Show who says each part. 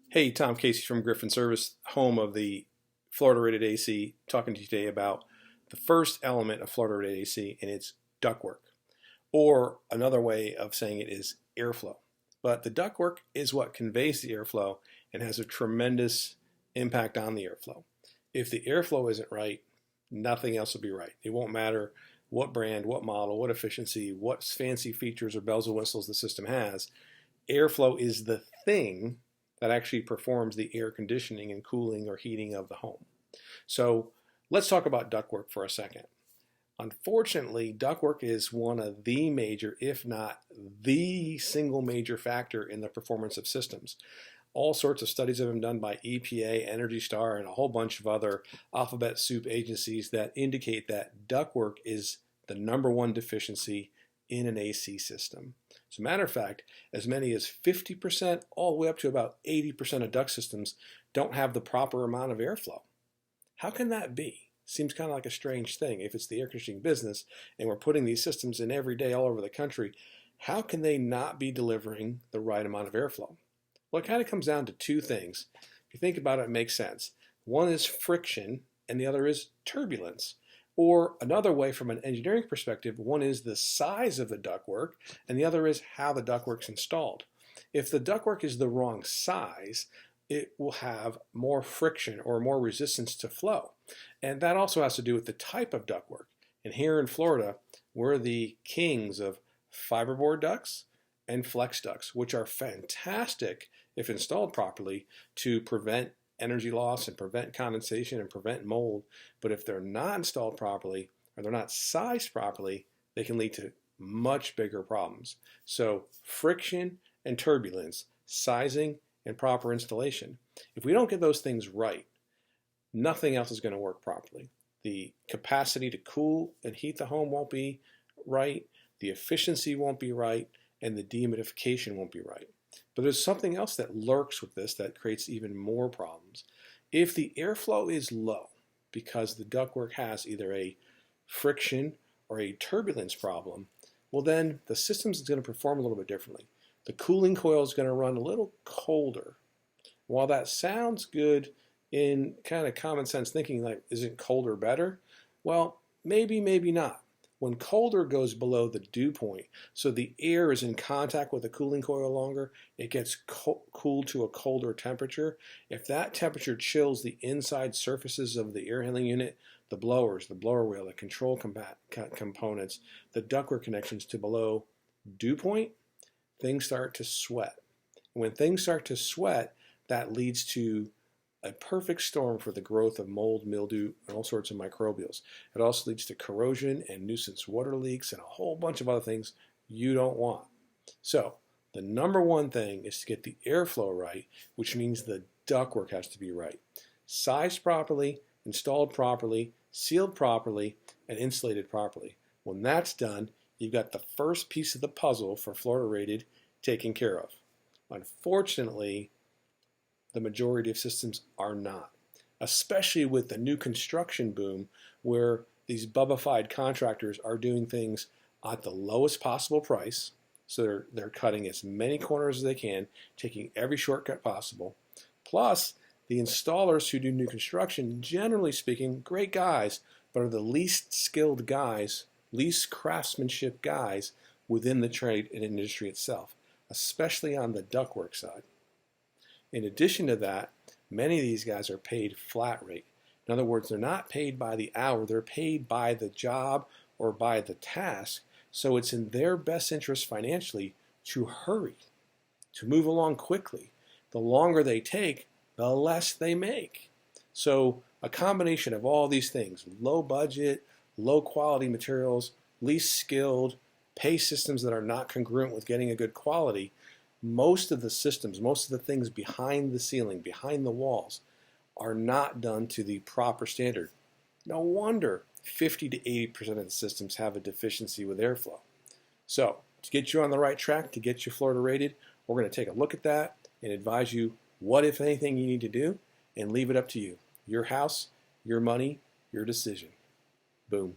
Speaker 1: Hey, Tom Casey from Griffin Service, home of the Florida rated AC, talking to you today about the first element of Florida rated AC, and it's ductwork. Or another way of saying it is airflow. But the ductwork is what conveys the airflow and has a tremendous impact on the airflow. If the airflow isn't right, nothing else will be right. It won't matter what brand, what model, what efficiency, what fancy features or bells and whistles the system has. Airflow is the thing that actually performs the air conditioning and cooling or heating of the home. So let's talk about ductwork for a second. Unfortunately, ductwork is one of the major, if not the single major factor in the performance of systems. All sorts of studies have been done by EPA, Energy Star, and a whole bunch of other alphabet soup agencies that indicate that ductwork is the number one deficiency in an AC system. As a matter of fact, as many as 50% all the way up to about 80% of duct systems don't have the proper amount of airflow. How can that be? Seems kind of like a strange thing. If it's the air conditioning business and we're putting these systems in every day all over the country, how can they not be delivering the right amount of airflow? Well, it kind of comes down to two things. If you think about it, it makes sense. One is friction and the other is turbulence. Or another way from an engineering perspective, one is the size of the ductwork and the other is how the ductwork's installed. If the ductwork is the wrong size, it will have more friction or more resistance to flow. And that also has to do with the type of ductwork. And here in Florida, we're the kings of fiberboard ducts and flex ducts, which are fantastic if installed properly to prevent energy loss and prevent condensation and prevent mold. But if they're not installed properly or they're not sized properly, they can lead to much bigger problems. So friction and turbulence, sizing and proper installation. If we don't get those things right, nothing else is going to work properly. The capacity to cool and heat the home won't be right, the efficiency won't be right, and the dehumidification won't be right. But there's something else that lurks with this that creates even more problems. If the airflow is low because the ductwork has either a friction or a turbulence problem, well then the system is going to perform a little bit differently. The cooling coil is going to run a little colder. While that sounds good in kind of common sense thinking, like isn't colder better? Well, maybe, maybe not. When colder goes below the dew point, so the air is in contact with the cooling coil longer, it gets cooled to a colder temperature. If that temperature chills the inside surfaces of the air handling unit, the blowers, the blower wheel, the control components, the ductwork connections to below dew point, things start to sweat. When things start to sweat, that leads to a perfect storm for the growth of mold, mildew, and all sorts of microbials. It also leads to corrosion and nuisance water leaks and a whole bunch of other things you don't want. So the number one thing is to get the airflow right, which means the ductwork has to be right. Sized properly, installed properly, sealed properly, and insulated properly. When that's done, you've got the first piece of the puzzle for Florida rated taken care of. Unfortunately, the majority of systems are not, especially with the new construction boom where these bubbified contractors are doing things at the lowest possible price. So they're cutting as many corners as they can, taking every shortcut possible. Plus, the installers who do new construction, generally speaking, great guys, but are the least skilled guys, least craftsmanship guys within the trade and industry itself, especially on the ductwork side. In addition to that, many of these guys are paid flat rate. In other words, they're not paid by the hour, they're paid by the job or by the task. So it's in their best interest financially to hurry, to move along quickly. The longer they take, the less they make. So a combination of all these things, low budget, low quality materials, least skilled, pay systems that are not congruent with getting a good quality, most of the systems, most of the things behind the ceiling, behind the walls, are not done to the proper standard. No wonder 50 to 80% of the systems have a deficiency with airflow. So, to get you on the right track, to get you Florida rated, we're going to take a look at that and advise you what, if anything, you need to do and leave it up to you. Your house, your money, your decision. Boom.